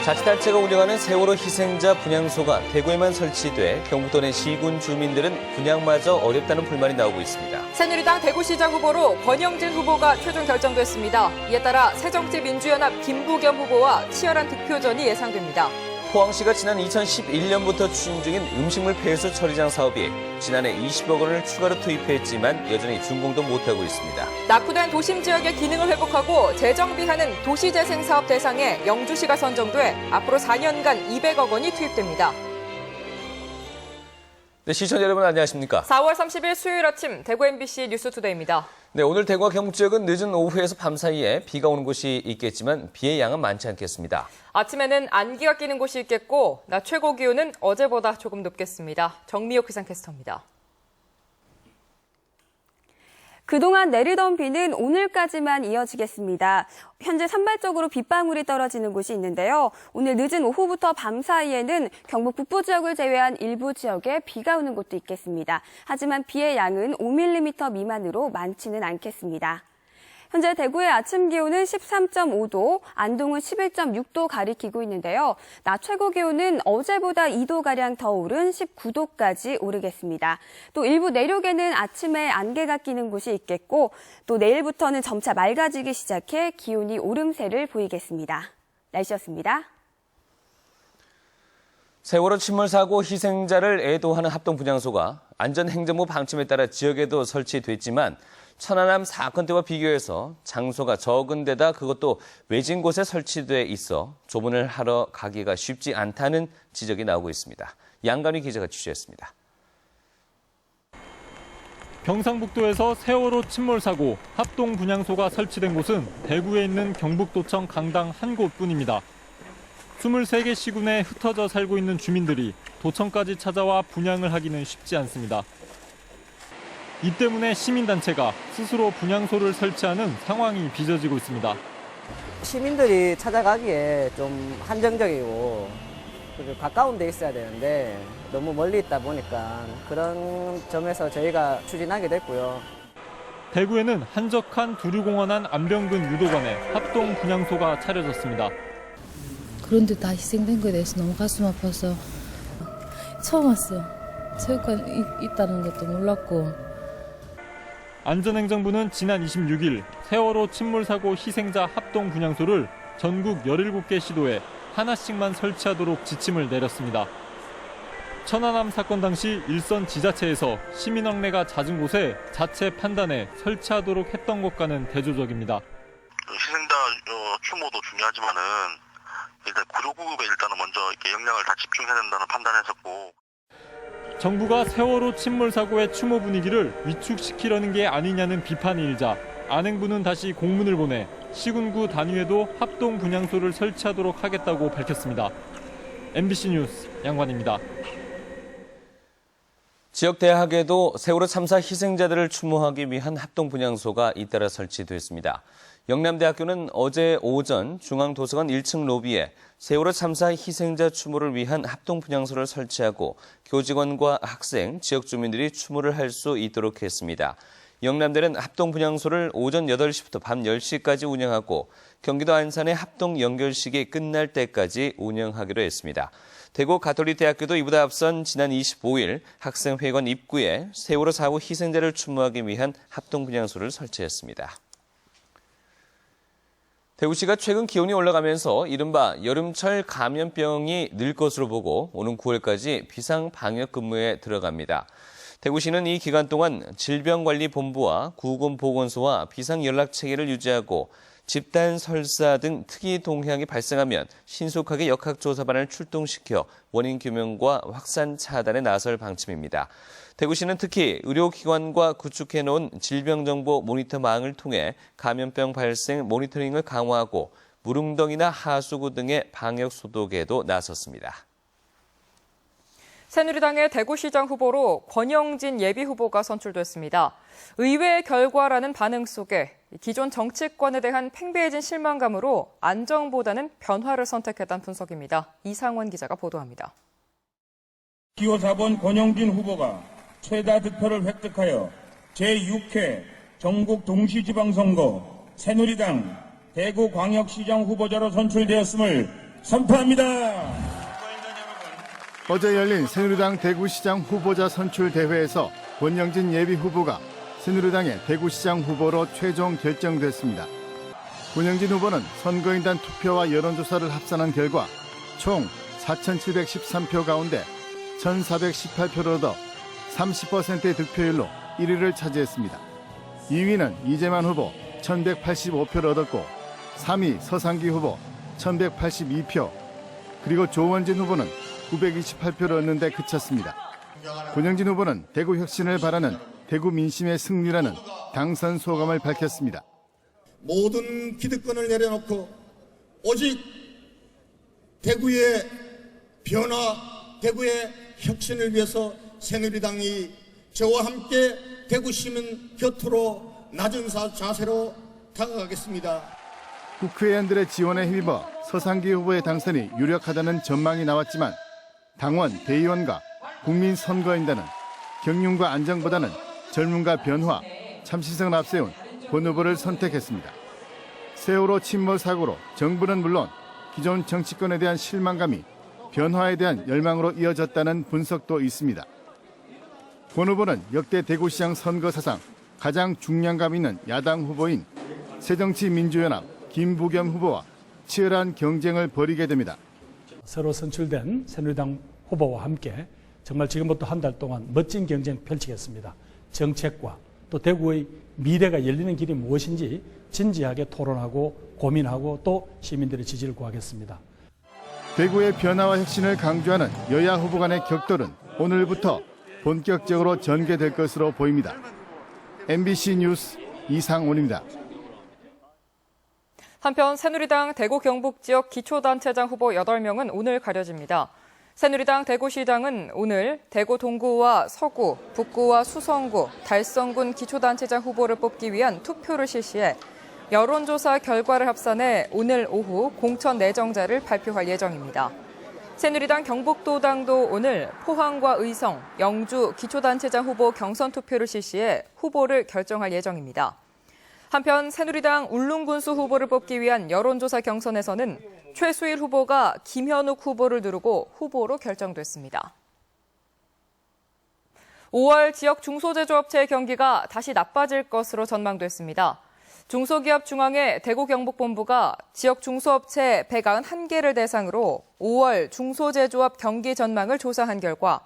자치단체가 운영하는 세월호 희생자 분향소가 대구에만 설치돼 경북도 내 시군 주민들은 분향마저 어렵다는 불만이 나오고 있습니다. 새누리당 대구시장 후보로 권영진 후보가 최종 결정됐습니다. 이에 따라 새정치민주연합 김부겸 후보와 치열한 득표전이 예상됩니다. 포항시가 지난 2011년부터 추진 중인 음식물 폐수 처리장 사업이 지난해 20억 원을 추가로 투입했지만 여전히 준공도 못하고 있습니다. 낙후된 도심 지역의 기능을 회복하고 재정비하는 도시재생사업 대상에 영주시가 선정돼 앞으로 4년간 200억 원이 투입됩니다. 네, 시청자 여러분 안녕하십니까? 4월 30일 수요일 아침 대구 MBC 뉴스투데이입니다. 네, 오늘 대구와 경북 지역은 늦은 오후에서 밤 사이에 비가 오는 곳이 있겠지만 비의 양은 많지 않겠습니다. 아침에는 안개가 끼는 곳이 있겠고 낮 최고 기온은 어제보다 조금 높겠습니다. 정미옥 기상캐스터입니다. 그동안 내리던 비는 오늘까지만 이어지겠습니다. 현재 산발적으로 빗방울이 떨어지는 곳이 있는데요. 오늘 늦은 오후부터 밤 사이에는 경북 북부 지역을 제외한 일부 지역에 비가 오는 곳도 있겠습니다. 하지만 비의 양은 5mm 미만으로 많지는 않겠습니다. 현재 대구의 아침 기온은 13.5도, 안동은 11.6도 가리키고 있는데요. 낮 최고 기온은 어제보다 2도가량 더 오른 19도까지 오르겠습니다. 또 일부 내륙에는 아침에 안개가 끼는 곳이 있겠고, 또 내일부터는 점차 맑아지기 시작해 기온이 오름세를 보이겠습니다. 날씨였습니다. 세월호 침몰 사고 희생자를 애도하는 합동분향소가 안전행정부 방침에 따라 지역에도 설치됐지만 천안함 사건 때와 비교해서 장소가 적은 데다 그것도 외진 곳에 설치돼 있어 조문을 하러 가기가 쉽지 않다는 지적이 나오고 있습니다. 양간희 기자가 취재했습니다. 경상북도에서 세월호 침몰 사고 합동분향소가 설치된 곳은 대구에 있는 경북도청 강당 한 곳뿐입니다. 23개 시군에 흩어져 살고 있는 주민들이 도청까지 찾아와 분향을 하기는 쉽지 않습니다. 이 때문에 시민단체가 스스로 분향소를 설치하는 상황이 빚어지고 있습니다. 시민들이 찾아가기에 좀 한정적이고 가까운 데 있어야 되는데 너무 멀리 있다 보니까 그런 점에서 저희가 추진하게 됐고요. 대구에는 한적한 두류공원안 안병근 유도관에 합동 분향소가 차려졌습니다. 그런데 다 희생된 거에 대해서 너무 가슴 아파서 처음 왔어요. 체육관 있다는 것도 몰랐고. 안전행정부는 지난 26일 세월호 침몰 사고 희생자 합동 분향소를 전국 17개 시도에 하나씩만 설치하도록 지침을 내렸습니다. 천안함 사건 당시 일선 지자체에서 시민왕래가 잦은 곳에 자체 판단해 설치하도록 했던 것과는 대조적입니다. 희생자 추모도 중요하지만은 일단 구조구급에 일단은 먼저 이렇게 역량을 다 집중해야 된다는 판단했었고. 정부가 세월호 침몰 사고의 추모 분위기를 위축시키려는 게 아니냐는 비판이 일자 안행부는 다시 공문을 보내 시군구 단위에도 합동 분향소를 설치하도록 하겠다고 밝혔습니다. MBC 뉴스 양관입니다. 지역 대학에도 세월호 참사 희생자들을 추모하기 위한 합동 분향소가 잇따라 설치됐습니다. 영남대학교는 어제 오전 중앙도서관 1층 로비에 세월호 참사 희생자 추모를 위한 합동 분향소를 설치하고 교직원과 학생, 지역 주민들이 추모를 할 수 있도록 했습니다. 영남대는 합동 분향소를 오전 8시부터 밤 10시까지 운영하고 경기도 안산의 합동 연결식이 끝날 때까지 운영하기로 했습니다. 대구 가톨릭대학교도 이보다 앞선 지난 25일 학생회관 입구에 세월호 사고 희생자를 추모하기 위한 합동 분향소를 설치했습니다. 대구시가 최근 기온이 올라가면서 이른바 여름철 감염병이 늘 것으로 보고 오는 9월까지 비상방역근무에 들어갑니다. 대구시는 이 기간 동안 질병관리본부와 구군보건소와 비상연락체계를 유지하고 집단 설사 등 특이 동향이 발생하면 신속하게 역학조사반을 출동시켜 원인 규명과 확산 차단에 나설 방침입니다. 대구시는 특히 의료기관과 구축해놓은 질병정보 모니터망을 통해 감염병 발생 모니터링을 강화하고 물웅덩이나 하수구 등의 방역 소독에도 나섰습니다. 새누리당의 대구시장 후보로 권영진 예비후보가 선출됐습니다. 의외의 결과라는 반응 속에 기존 정치권에 대한 팽배해진 실망감으로 안정보다는 변화를 선택했다는 분석입니다. 이상원 기자가 보도합니다. 기호 4번 권영진 후보가 최다 득표를 획득하여 제6회 전국 동시지방선거 새누리당 대구광역시장 후보자로 선출되었음을 선포합니다. 어제 열린 새누리당 대구시장 후보자 선출 대회에서 권영진 예비후보가 새누리당의 대구시장 후보로 최종 결정됐습니다. 권영진 후보는 선거인단 투표와 여론조사를 합산한 결과 총 4,713표 가운데 1,418표를 얻어 30%의 득표율로 1위를 차지했습니다. 2위는 이재만 후보 1,185표를 얻었고 3위 서상기 후보 1,182표, 그리고 조원진 후보는 928표를 얻는 데 그쳤습니다. 권영진 후보는 대구 혁신을 바라는 대구 민심의 승리라는 당선 소감을 밝혔습니다. 모든 기득권을 내려놓고 오직 대구의 변화, 대구의 혁신을 위해서 새누리당이 저와 함께 대구 시민 곁으로 낮은 자세로 다가가겠습니다. 국회의원들의 지원에 힘입어 서상기 후보의 당선이 유력하다는 전망이 나왔지만 당원, 대의원과 국민선거인단은 경륜과 안정보다는 젊음과 변화, 참신성을 앞세운 권 후보를 선택했습니다. 세월호 침몰 사고로 정부는 물론 기존 정치권에 대한 실망감이 변화에 대한 열망으로 이어졌다는 분석도 있습니다. 권 후보는 역대 대구시장 선거 사상 가장 중량감 있는 야당 후보인 새정치민주연합 김부겸 후보와 치열한 경쟁을 벌이게 됩니다. 새로 선출된 새누리당 후보와 함께 정말 지금부터 한 달 동안 멋진 경쟁 펼치겠습니다. 정책과 또 대구의 미래가 열리는 길이 무엇인지 진지하게 토론하고 고민하고 또 시민들의 지지를 구하겠습니다. 대구의 변화와 혁신을 강조하는 여야 후보 간의 격돌은 오늘부터 본격적으로 전개될 것으로 보입니다. MBC 뉴스 이상온입니다. 한편 새누리당 대구 경북 지역 기초단체장 후보 8명은 오늘 가려집니다. 새누리당 대구시당은 오늘 대구 동구와 서구, 북구와 수성구, 달성군 기초단체장 후보를 뽑기 위한 투표를 실시해 여론조사 결과를 합산해 오늘 오후 공천 내정자를 발표할 예정입니다. 새누리당 경북도당도 오늘 포항과 의성, 영주 기초단체장 후보 경선 투표를 실시해 후보를 결정할 예정입니다. 한편 새누리당 울릉군수 후보를 뽑기 위한 여론조사 경선에서는 최수일 후보가 김현욱 후보를 누르고 후보로 결정됐습니다. 5월 지역 중소제조업체의 경기가 다시 나빠질 것으로 전망됐습니다. 중소기업중앙회 대구경북본부가 지역 중소업체 191개를 대상으로 5월 중소제조업 경기 전망을 조사한 결과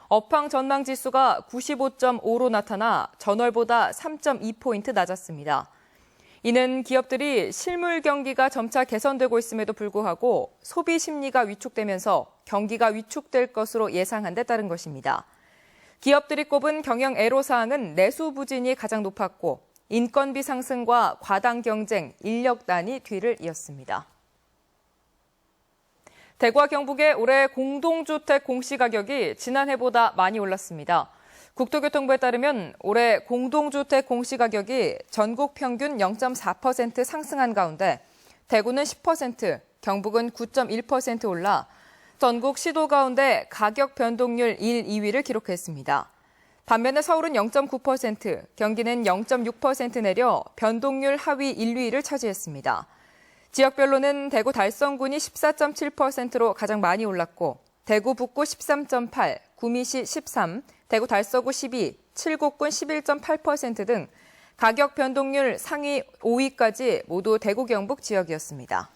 업황 전망 지수가 95.5로 나타나 전월보다 3.2포인트 낮았습니다. 이는 기업들이 실물 경기가 점차 개선되고 있음에도 불구하고 소비 심리가 위축되면서 경기가 위축될 것으로 예상한 데 따른 것입니다. 기업들이 꼽은 경영 애로사항은 내수 부진이 가장 높았고 인건비 상승과 과당 경쟁, 인력난이 뒤를 이었습니다. 대구와 경북의 올해 공동주택 공시가격이 지난해보다 많이 올랐습니다. 국토교통부에 따르면 올해 공동주택 공시가격이 전국 평균 0.4% 상승한 가운데 대구는 10%, 경북은 9.1% 올라 전국 시도 가운데 가격 변동률 1, 2위를 기록했습니다. 반면에 서울은 0.9%, 경기는 0.6% 내려 변동률 하위 1위를 차지했습니다. 지역별로는 대구 달성군이 14.7%로 가장 많이 올랐고 대구 북구 13.8, 구미시 13, 대구 달서구 12, 칠곡군 11.8% 등 가격 변동률 상위 5위까지 모두 대구 경북 지역이었습니다.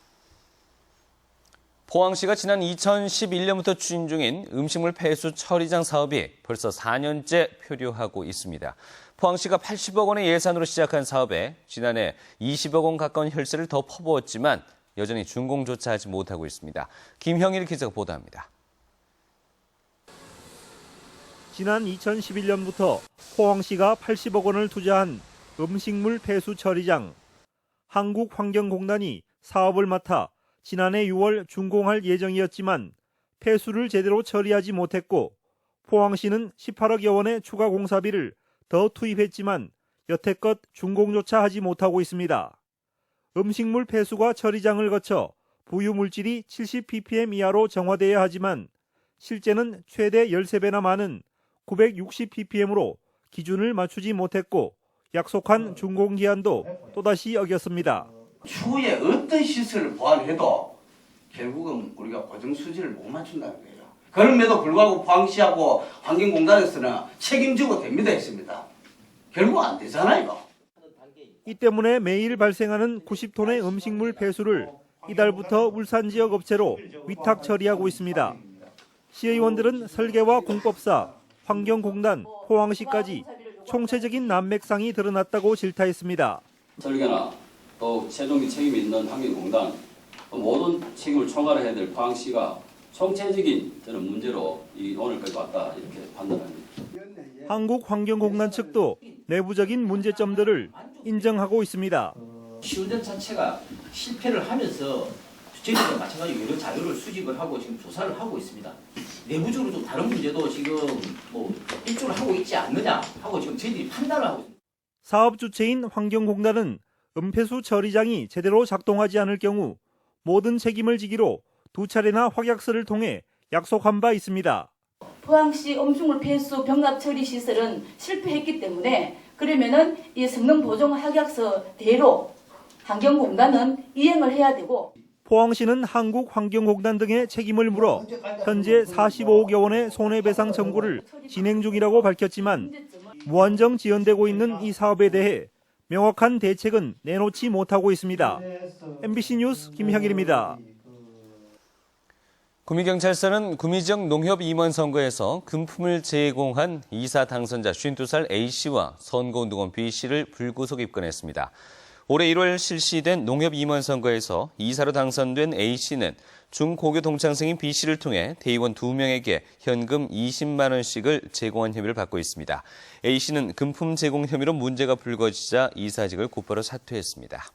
포항시가 지난 2011년부터 추진 중인 음식물 폐수 처리장 사업이 벌써 4년째 표류하고 있습니다. 포항시가 80억 원의 예산으로 시작한 사업에 지난해 20억 원 가까운 혈세를 더 퍼부었지만 여전히 준공조차 하지 못하고 있습니다. 김형일 기자가 보도합니다. 지난 2011년부터 포항시가 80억 원을 투자한 음식물 폐수 처리장. 한국환경공단이 사업을 맡아 지난해 6월 준공할 예정이었지만 폐수를 제대로 처리하지 못했고 포항시는 18억여 원의 추가 공사비를 더 투입했지만 여태껏 준공조차 하지 못하고 있습니다. 음식물 폐수가 처리장을 거쳐 부유물질이 70ppm 이하로 정화돼야 하지만 실제는 최대 13배나 많은 960ppm으로 기준을 맞추지 못했고 약속한 준공기한도 또다시 어겼습니다. 추후에 어떤 시설을 보완해도 결국은 우리가 고정 수지를 못 맞춘다는 거예요. 그럼에도 불구하고 포항시하고 환경공단에서는 책임지고 됩니다 했습니다. 결국 안 되잖아요. 이 때문에 매일 발생하는 90톤의 음식물 폐수를 이달부터 울산 지역 업체로 위탁 처리하고 있습니다. 시의원들은 설계와 공법사, 환경공단, 포항시까지 총체적인 난맥상이 드러났다고 질타했습니다. 설계나 또 최종적 책임이 있는 환경공단, 모든 책임을 총괄해야 될 포항시가 총체적인 저는 문제로 오늘까지 왔다 이렇게 판단합니다. 한국환경공단 측도 내부적인 문제점들을 인정하고 있습니다. 시운전 자체가 실패를 하면서 저희들도 마찬가지로 여러 자료를 수집을 하고 지금 조사를 하고 있습니다. 내부적으로 좀 다른 문제도 지금 뭐 일조를 하고 있지 않느냐 하고 지금 저희들이 판단을 하고 있습니다. 사업 주체인 환경공단은 음폐수 처리장이 제대로 작동하지 않을 경우 모든 책임을 지기로 2차례나 확약서를 통해 약속한 바 있습니다. 포항시 음식물 폐수 병합 처리 시설은 실패했기 때문에 그러면은 이 성능 보증 확약서대로 환경공단은 이행을 해야 되고 포항시는 한국환경공단 등의 책임을 물어 현재 45억여 원의 손해배상 청구를 진행 중이라고 밝혔지만 무한정 지연되고 있는 이 사업에 대해 명확한 대책은 내놓지 못하고 있습니다. MBC 뉴스 김향일입니다. 구미경찰서는 구미지역 농협 임원 선거에서 금품을 제공한 이사 당선자 52살 A씨와 선거운동원 B씨를 불구속 입건했습니다. 올해 1월 실시된 농협 임원 선거에서 이사로 당선된 A씨는 중고교 동창생인 B씨를 통해 대의원 2명에게 현금 20만 원씩을 제공한 혐의를 받고 있습니다. A씨는 금품 제공 혐의로 문제가 불거지자 이사직을 곧바로 사퇴했습니다.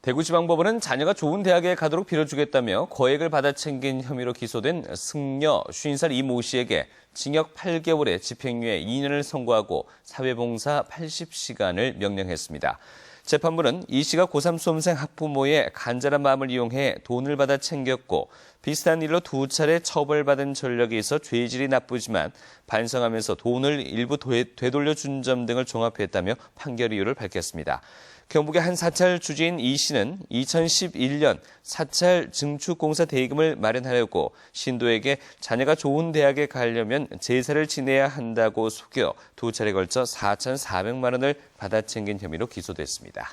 대구지방법원은 자녀가 좋은 대학에 가도록 빌어주겠다며 거액을 받아 챙긴 혐의로 기소된 승려 50살 이 모 씨에게 징역 8개월에 집행유예 2년을 선고하고 사회봉사 80시간을 명령했습니다. 재판부는 이 씨가 고3 수험생 학부모의 간절한 마음을 이용해 돈을 받아 챙겼고 비슷한 일로 2차례 처벌받은 전력이 있어 죄질이 나쁘지만 반성하면서 돈을 일부 되돌려준 점 등을 종합했다며 판결 이유를 밝혔습니다. 경북의 한 사찰 주지인 이 씨는 2011년 사찰 증축공사 대금을 마련하려고 신도에게 자녀가 좋은 대학에 가려면 제사를 지내야 한다고 속여 2차례 걸쳐 4,400만 원을 받아 챙긴 혐의로 기소됐습니다.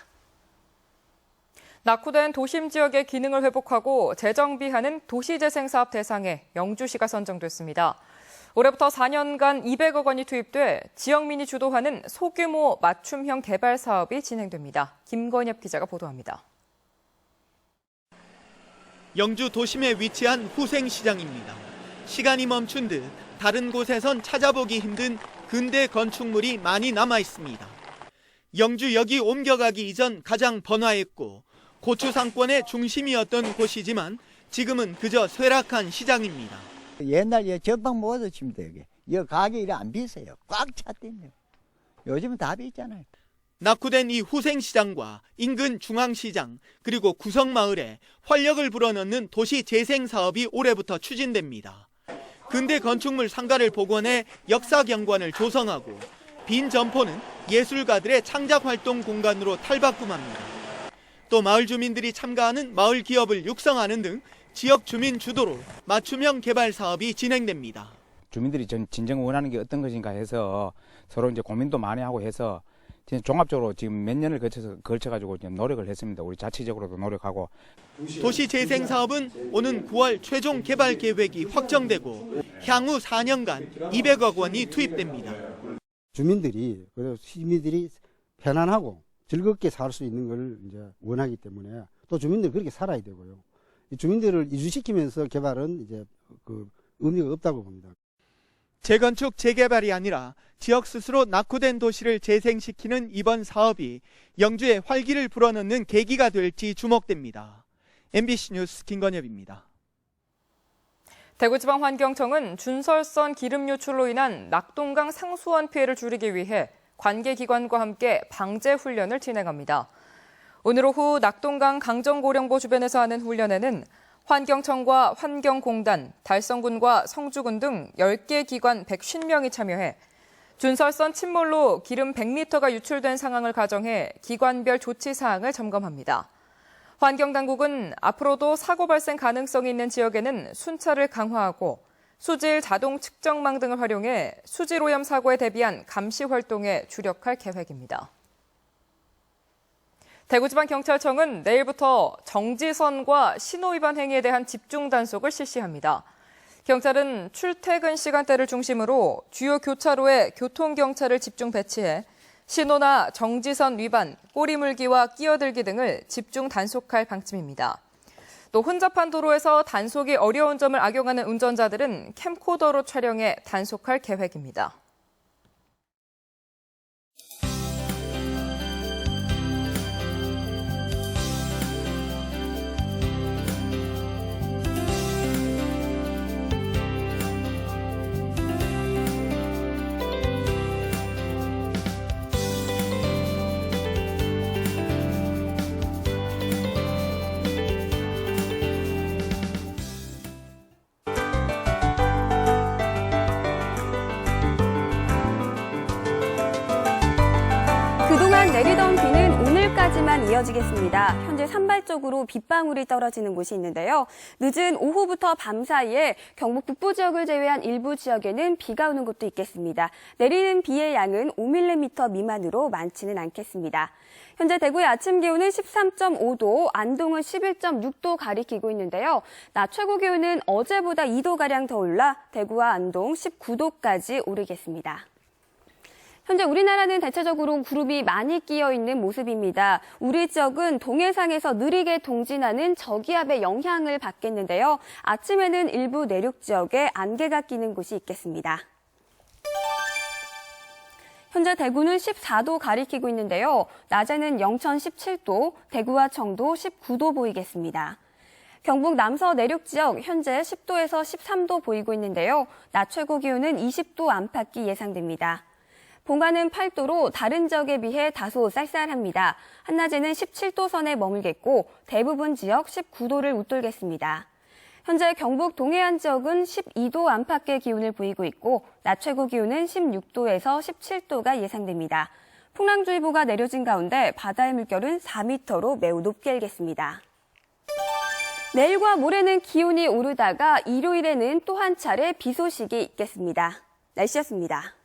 낙후된 도심 지역의 기능을 회복하고 재정비하는 도시재생사업 대상에 영주시가 선정됐습니다. 올해부터 4년간 200억 원이 투입돼 지역민이 주도하는 소규모 맞춤형 개발 사업이 진행됩니다. 김건엽 기자가 보도합니다. 영주 도심에 위치한 후생시장입니다. 시간이 멈춘 듯 다른 곳에선 찾아보기 힘든 근대 건축물이 많이 남아 있습니다. 영주역이 옮겨가기 이전 가장 번화했고 고추 상권의 중심이었던 곳이지만 지금은 그저 쇠락한 시장입니다. 옛날 전방 못 얻으십니다. 여기 가게 이래 안 비싸요. 꽉 찼대요. 요즘은 다 비싸잖아요. 낙후된 이 후생시장과 인근 중앙시장 그리고 구성마을에 활력을 불어넣는 도시재생사업이 올해부터 추진됩니다. 근대 건축물 상가를 복원해 역사경관을 조성하고 빈 점포는 예술가들의 창작활동 공간으로 탈바꿈합니다. 또 마을 주민들이 참가하는 마을 기업을 육성하는 등 지역 주민 주도로 맞춤형 개발 사업이 진행됩니다. 주민들이 진정 원하는 게 어떤 것인가 해서 서로 이제 고민도 많이 하고 해서 종합적으로 지금 몇 년을 걸쳐가지고 노력을 했습니다. 우리 자체적으로도 노력하고. 도시재생 사업은 오는 9월 최종 개발 계획이 확정되고 향후 4년간 200억 원이 투입됩니다. 주민들이 그리고 시민들이 편안하고 즐겁게 살 수 있는 걸 이제 원하기 때문에 또 주민들이 그렇게 살아야 되고요. 주민들을 이주시키면서 개발은 이제 그 의미가 없다고 봅니다. 재건축 재개발이 아니라 지역 스스로 낙후된 도시를 재생시키는 이번 사업이 영주에 활기를 불어넣는 계기가 될지 주목됩니다. MBC 뉴스 김건엽입니다. 대구지방환경청은 준설선 기름 유출로 인한 낙동강 상수원 피해를 줄이기 위해 관계기관과 함께 방제 훈련을 진행합니다. 오늘 오후 낙동강 강정고령보 주변에서 하는 훈련에는 환경청과 환경공단, 달성군과 성주군 등 10개 기관 150명이 참여해 준설선 침몰로 기름 100리터가 유출된 상황을 가정해 기관별 조치 사항을 점검합니다. 환경당국은 앞으로도 사고 발생 가능성이 있는 지역에는 순찰을 강화하고 수질 자동 측정망 등을 활용해 수질 오염 사고에 대비한 감시 활동에 주력할 계획입니다. 대구지방경찰청은 내일부터 정지선과 신호위반 행위에 대한 집중 단속을 실시합니다. 경찰은 출퇴근 시간대를 중심으로 주요 교차로에 교통경찰을 집중 배치해 신호나 정지선 위반, 꼬리물기와 끼어들기 등을 집중 단속할 방침입니다. 또 혼잡한 도로에서 단속이 어려운 점을 악용하는 운전자들은 캠코더로 촬영해 단속할 계획입니다. 그동안 내리던 비는 오늘까지만 이어지겠습니다. 현재 산발적으로 빗방울이 떨어지는 곳이 있는데요. 늦은 오후부터 밤 사이에 경북 북부 지역을 제외한 일부 지역에는 비가 오는 곳도 있겠습니다. 내리는 비의 양은 5mm 미만으로 많지는 않겠습니다. 현재 대구의 아침 기온은 13.5도, 안동은 11.6도 가리키고 있는데요. 낮 최고 기온은 어제보다 2도가량 더 올라 대구와 안동 19도까지 오르겠습니다. 현재 우리나라는 대체적으로 구름이 많이 끼어 있는 모습입니다. 우리 지역은 동해상에서 느리게 동진하는 저기압의 영향을 받겠는데요. 아침에는 일부 내륙 지역에 안개가 끼는 곳이 있겠습니다. 현재 대구는 14도 가리키고 있는데요. 낮에는 영천 17도, 대구와 청도 19도 보이겠습니다. 경북 남서 내륙 지역 현재 10도에서 13도 보이고 있는데요. 낮 최고 기온은 20도 안팎이 예상됩니다. 봉화는 8도로 다른 지역에 비해 다소 쌀쌀합니다. 한낮에는 17도 선에 머물겠고 대부분 지역 19도를 웃돌겠습니다. 현재 경북 동해안 지역은 12도 안팎의 기온을 보이고 있고 낮 최고 기온은 16도에서 17도가 예상됩니다. 풍랑주의보가 내려진 가운데 바다의 물결은 4m로 매우 높게 일겠습니다. 내일과 모레는 기온이 오르다가 일요일에는 또 한 차례 비 소식이 있겠습니다. 날씨였습니다.